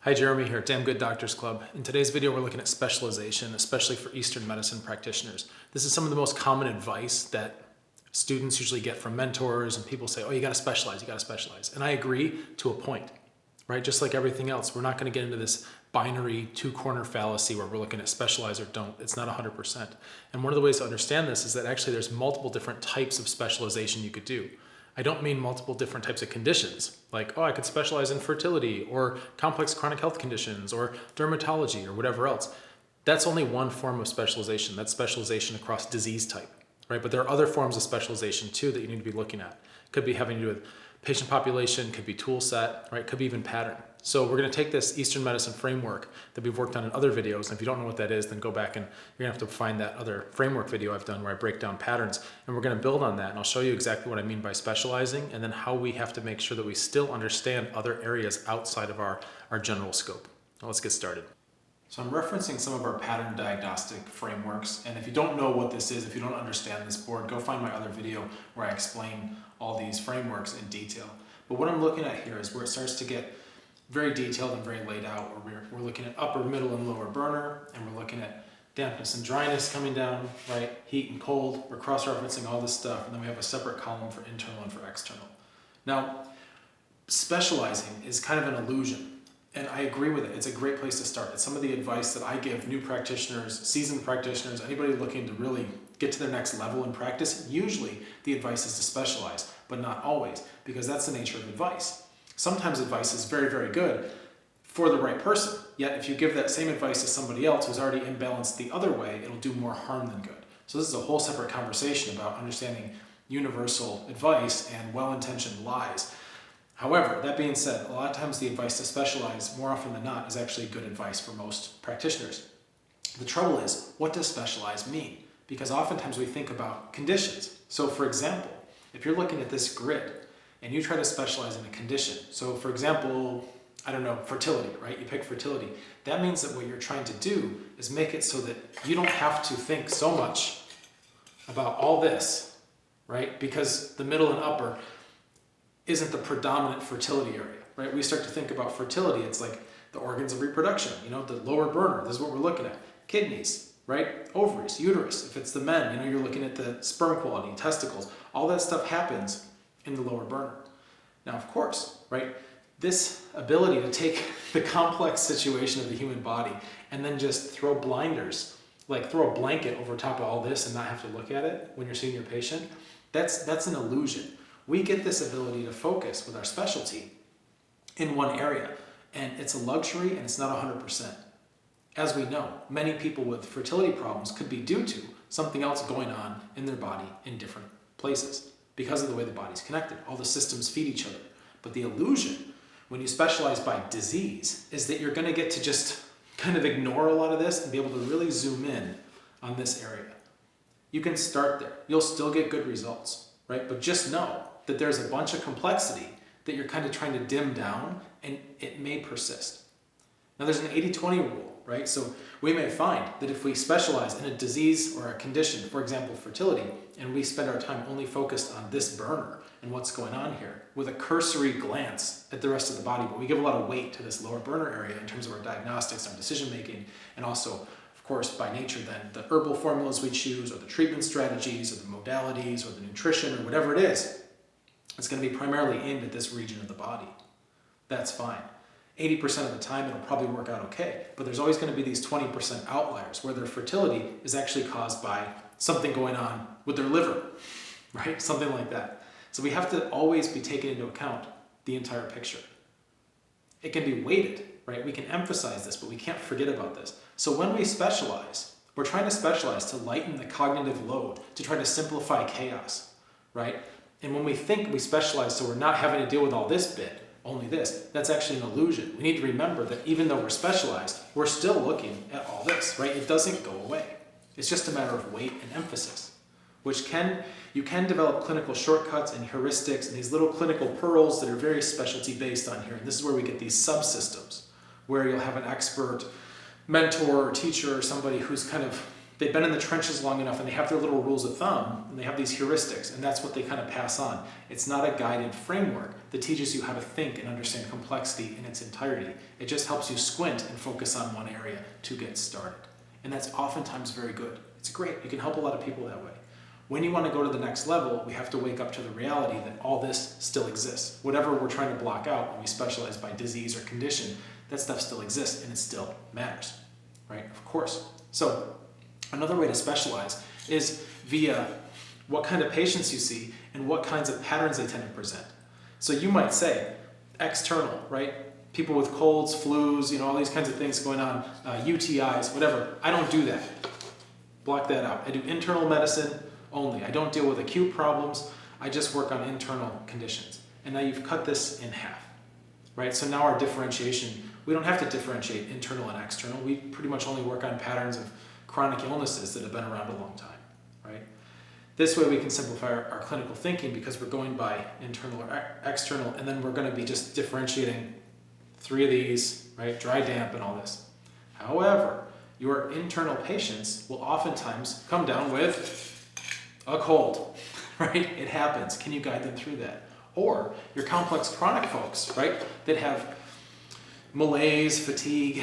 Hi, Jeremy here at Damn Good Doctors Club. In today's video, we're looking at specialization, especially for Eastern medicine practitioners. This is some of the most common advice that students usually get from mentors, and people say, oh, you gotta specialize, you gotta specialize. And I agree to a point, right? Just like everything else, we're not gonna get into this binary two-corner fallacy where we're looking at specialize or don't. It's not 100%. And one of the ways to understand this is that actually there's multiple different types of specialization you could do. I don't mean multiple different types of conditions, like, oh, I could specialize in fertility or complex chronic health conditions or dermatology or whatever else. That's only one form of specialization. That's specialization across disease type, right? But there are other forms of specialization too that you need to be looking at. Could be having to do with patient population, could be tool set, right? Could be even pattern. So we're gonna take this Eastern medicine framework that we've worked on in other videos. And if you don't know what that is, then go back and you're gonna have to find that other framework video I've done where I break down patterns. And we're gonna build on that. And I'll show you exactly what I mean by specializing and then how we have to make sure that we still understand other areas outside of our general scope. Now let's get started. So I'm referencing some of our pattern diagnostic frameworks. And if you don't know what this is, if you don't understand this board, go find my other video where I explain all these frameworks in detail. But what I'm looking at here is where it starts to get very detailed and very laid out, where we're looking at upper, middle, and lower burner, and we're looking at dampness and dryness coming down, right? Heat and cold, we're cross-referencing all this stuff, and then we have a separate column for internal and for external. Now, specializing is kind of an illusion. And I agree with it. It's a great place to start. It's some of the advice that I give new practitioners, seasoned practitioners, anybody looking to really get to their next level in practice. Usually the advice is to specialize, but not always, because that's the nature of advice. Sometimes advice is very, very good for the right person. Yet if you give that same advice to somebody else who's already imbalanced the other way, it'll do more harm than good. So this is a whole separate conversation about understanding universal advice and well-intentioned lies. However, that being said, a lot of times the advice to specialize, more often than not, is actually good advice for most practitioners. The trouble is, what does specialize mean? Because oftentimes we think about conditions. So for example, if you're looking at this grid and you try to specialize in a condition, so for example, I don't know, fertility, right? You pick fertility. That means that what you're trying to do is make it so that you don't have to think so much about all this, right? Because the middle and upper isn't the predominant fertility area, right? We start to think about fertility, it's like the organs of reproduction, the lower burner, this is what we're looking at. Kidneys, right? Ovaries, uterus. If it's the men, you're looking at the sperm quality, testicles. All that stuff happens in the lower burner. Now, of course, right? This ability to take the complex situation of the human body and then just throw blinders, like throw a blanket over top of all this and not have to look at it when you're seeing your patient, that's an illusion. We get this ability to focus with our specialty in one area, and it's a luxury and it's not 100%. As we know, many people with fertility problems could be due to something else going on in their body in different places because of the way the body's connected. All the systems feed each other. But the illusion, when you specialize by disease, is that you're going to get to just kind of ignore a lot of this and be able to really zoom in on this area. You can start there. You'll still get good results, right? But just know that there's a bunch of complexity that you're kind of trying to dim down, and it may persist. Now there's an 80-20 rule, right? So we may find that if we specialize in a disease or a condition, for example, fertility, and we spend our time only focused on this burner and what's going on here with a cursory glance at the rest of the body, but we give a lot of weight to this lower burner area in terms of our diagnostics, our decision-making, and also, of course, by nature then, the herbal formulas we choose, or the treatment strategies, or the modalities, or the nutrition, or whatever it is. It's going to be primarily aimed at this region of the body. That's fine. 80% of the time it'll probably work out okay, but there's always going to be these 20% outliers where their fertility is actually caused by something going on with their liver, right? Something like that. So we have to always be taking into account the entire picture. It can be weighted, right? We can emphasize this, but we can't forget about this. So when we specialize, we're trying to specialize to lighten the cognitive load, to try to simplify chaos, right? And when we think we specialize so we're not having to deal with all this bit, only this, that's actually an illusion. We need to remember that even though we're specialized, we're still looking at all this, right? It doesn't go away. It's just a matter of weight and emphasis, which you can develop clinical shortcuts and heuristics and these little clinical pearls that are very specialty based on here. And this is where we get these subsystems, where you'll have an expert mentor or teacher or somebody who's kind of they've been in the trenches long enough and they have their little rules of thumb and they have these heuristics, and that's what they kind of pass on. It's not a guided framework that teaches you how to think and understand complexity in its entirety. It just helps you squint and focus on one area to get started. And that's oftentimes very good. It's great. You can help a lot of people that way. When you want to go to the next level, we have to wake up to the reality that all this still exists. Whatever we're trying to block out when we specialize by disease or condition, that stuff still exists and it still matters, right? Of course. So another way to specialize is via what kind of patients you see and what kinds of patterns they tend to present. So you might say external, right? People with colds, flus, all these kinds of things going on, UTIs, whatever. I don't do that. Block that out. I do internal medicine only. I don't deal with acute problems. I just work on internal conditions. And now you've cut this in half, right? So now our differentiation, we don't have to differentiate internal and external. We pretty much only work on patterns of chronic illnesses that have been around a long time, right? This way we can simplify our clinical thinking because we're going by internal or external, and then we're going to be just differentiating 3 of these, right? Dry, damp, and all this. However, your internal patients will oftentimes come down with a cold, right? It happens. Can you guide them through that? Or your complex chronic folks, right? That have malaise, fatigue,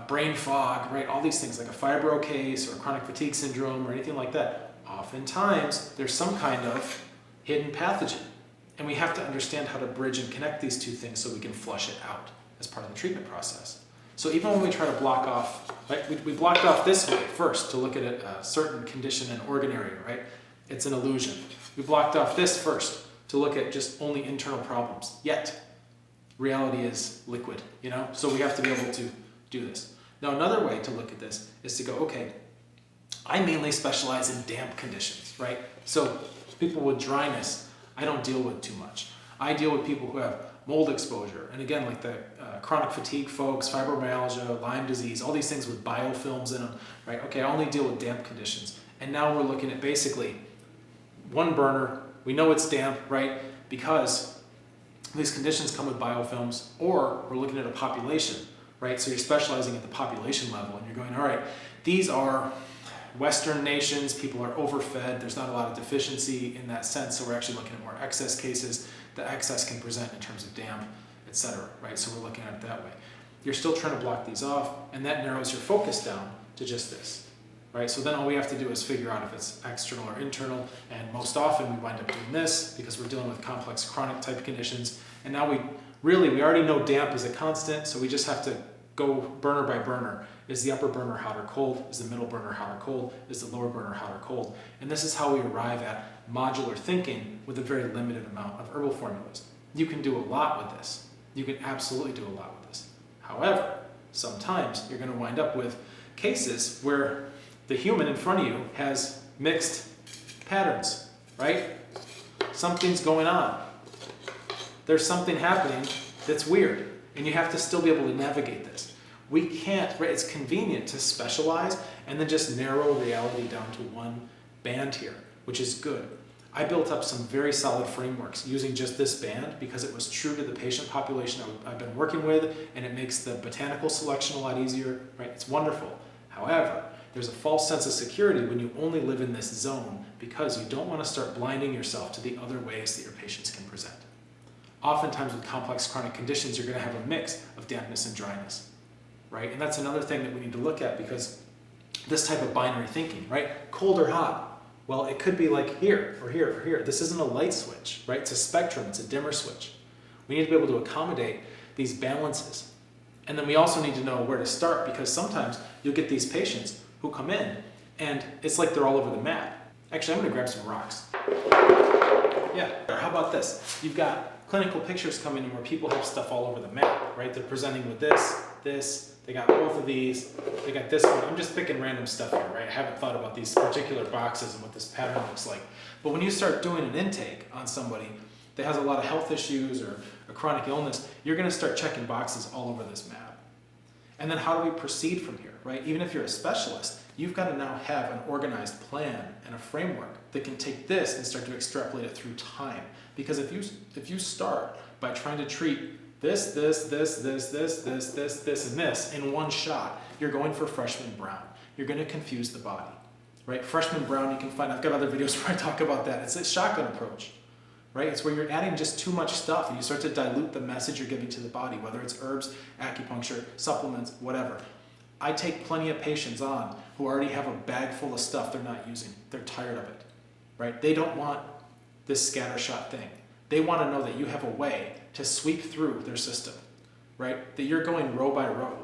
brain fog, right? All these things like a fibro case or chronic fatigue syndrome or anything like that. Oftentimes, there's some kind of hidden pathogen. And we have to understand how to bridge and connect these two things so we can flush it out as part of the treatment process. So even when we try to block off, right, we blocked off this way first to look at a certain condition and organ area, right? It's an illusion. We blocked off this first to look at just only internal problems. Yet, reality is liquid, So we have to be able to do this. Now, another way to look at this is to go, okay, I mainly specialize in damp conditions, right? So people with dryness, I don't deal with too much. I deal with people who have mold exposure. And again, like the chronic fatigue folks, fibromyalgia, Lyme disease, all these things with biofilms in them, right? Okay, I only deal with damp conditions. And now we're looking at basically one burner. We know it's damp, right? Because these conditions come with biofilms, or we're looking at a population, right? So you're specializing at the population level and you're going, all right, these are Western nations, people are overfed, there's not a lot of deficiency in that sense, so we're actually looking at more excess cases. The excess can present in terms of damp, etc., right? So we're looking at it that way. You're still trying to block these off, and that narrows your focus down to just this, right? So then all we have to do is figure out if it's external or internal, and most often we wind up doing this because we're dealing with complex chronic type conditions, and now we already know damp is a constant, so we just have to go burner by burner. Is the upper burner hot or cold? Is the middle burner hot or cold? Is the lower burner hot or cold? And this is how we arrive at modular thinking with a very limited amount of herbal formulas. You can do a lot with this. You can absolutely do a lot with this. However, sometimes you're going to wind up with cases where the human in front of you has mixed patterns, right? Something's going on. There's something happening that's weird, and you have to still be able to navigate this. We can't, right? It's convenient to specialize and then just narrow reality down to one band here, which is good. I built up some very solid frameworks using just this band because it was true to the patient population I've been working with, and it makes the botanical selection a lot easier, right? It's wonderful. However, there's a false sense of security when you only live in this zone because you don't want to start blinding yourself to the other ways that your patients can present. Oftentimes with complex chronic conditions, you're going to have a mix of dampness and dryness, right? And that's another thing that we need to look at because this type of binary thinking, right? Cold or hot? Well, it could be like here or here or here. This isn't a light switch, right? It's a spectrum, it's a dimmer switch. We need to be able to accommodate these balances. And then we also need to know where to start because sometimes you'll get these patients who come in and it's like they're all over the map. Actually, I'm gonna grab some rocks. Yeah, how about this? You've got clinical pictures coming in where people have stuff all over the map, right? They're presenting with this, they got both of these, they got this one. I'm just picking random stuff here, right? I haven't thought about these particular boxes and what this pattern looks like. But when you start doing an intake on somebody that has a lot of health issues or a chronic illness, you're gonna start checking boxes all over this map. And then how do we proceed from here, right? Even if you're a specialist, you've got to now have an organized plan and a framework that can take this and start to extrapolate it through time. Because if you start by trying to treat this, and this in one shot, you're going for freshman brown. You're going to confuse the body. right? Freshman Brown, you can find, I've got other videos where I talk about that. It's a shotgun approach, right? It's where you're adding just too much stuff and you start to dilute the message you're giving to the body, whether it's herbs, acupuncture, supplements, whatever. I take plenty of patients on who already have a bag full of stuff they're not using. They're tired of it, right? They don't want this scattershot thing. They want to know that you have a way to sweep through their system, right? That you're going row by row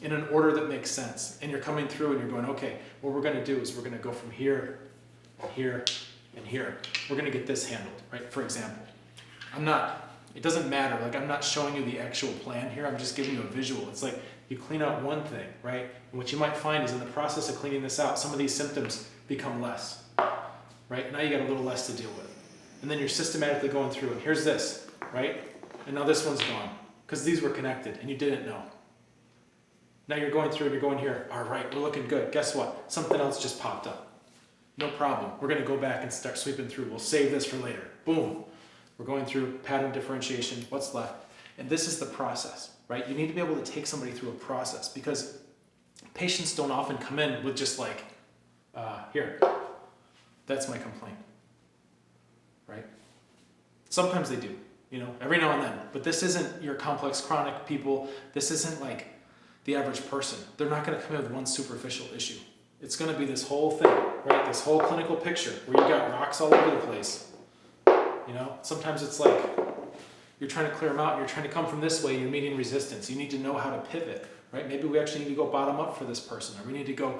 in an order that makes sense. And you're coming through and you're going, okay, what we're going to do is we're going to go from here, here, and here. We're going to get this handled, right? For example, it doesn't matter. Like, I'm not showing you the actual plan here. I'm just giving you a visual. It's like you clean out one thing, right? And what you might find is in the process of cleaning this out, some of these symptoms become less, right? Now you got a little less to deal with. And then you're systematically going through, and here's this, right? And now this one's gone because these were connected and you didn't know. Now you're going through and you're going here. All right, we're looking good. Guess what? Something else just popped up. No problem. We're going to go back and start sweeping through. We'll save this for later. Boom. We're going through pattern differentiation. What's left? And this is the process, right? You need to be able to take somebody through a process because patients don't often come in with just like, here, that's my complaint, right? Sometimes they do, every now and then. But this isn't your complex chronic people. This isn't like the average person. They're not going to come in with one superficial issue. It's going to be this whole thing, right? This whole clinical picture where you've got rocks all over the place. Sometimes it's like you're trying to clear them out and you're trying to come from this way, you're meeting resistance. You need to know how to pivot, right? Maybe we actually need to go bottom up for this person, or we need to go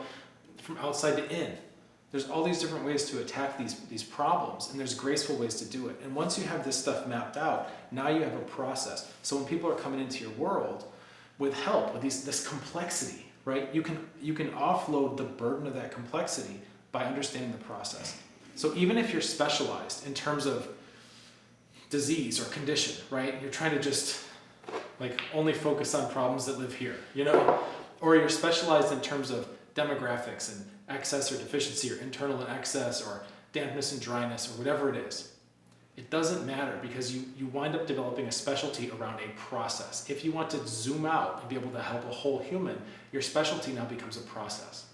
from outside to in. There's all these different ways to attack these problems, and there's graceful ways to do it. And once you have this stuff mapped out, now you have a process. So when people are coming into your world with help, with this complexity, right? You can offload the burden of that complexity by understanding the process. So even if you're specialized in terms of disease or condition, right? You're trying to just like only focus on problems that live here, or you're specialized in terms of demographics and excess or deficiency or internal and excess or dampness and dryness or whatever it is. It doesn't matter because you wind up developing a specialty around a process. If you want to zoom out and be able to help a whole human, your specialty now becomes a process.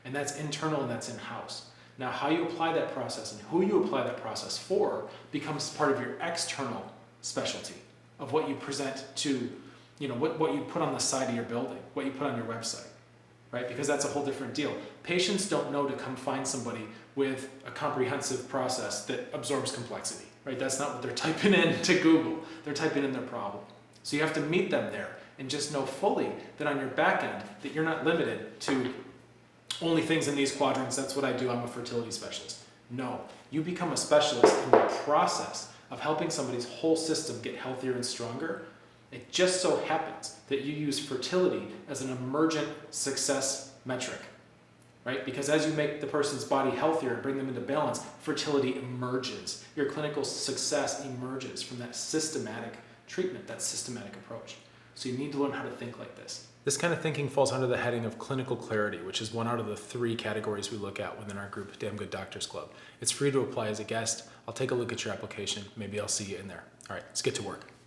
And that's internal and that's in-house. Now, how you apply that process and who you apply that process for becomes part of your external specialty of what you present to, what you put on the side of your building, what you put on your website, right? Because that's a whole different deal. Patients don't know to come find somebody with a comprehensive process that absorbs complexity, right? That's not what they're typing in to Google. They're typing in their problem. So you have to meet them there and just know fully that on your back end that you're not limited to only things in these quadrants. That's what I do. I'm a fertility specialist. No, you become a specialist in the process of helping somebody's whole system get healthier and stronger. It just so happens that you use fertility as an emergent success metric, right? Because as you make the person's body healthier and bring them into balance, fertility emerges. Your clinical success emerges from that systematic treatment, that systematic approach. So you need to learn how to think like this. This kind of thinking falls under the heading of clinical clarity, which is one out of the 3 categories we look at within our group, Damn Good Doctors Club. It's free to apply as a guest. I'll take a look at your application. Maybe I'll see you in there. All right, let's get to work.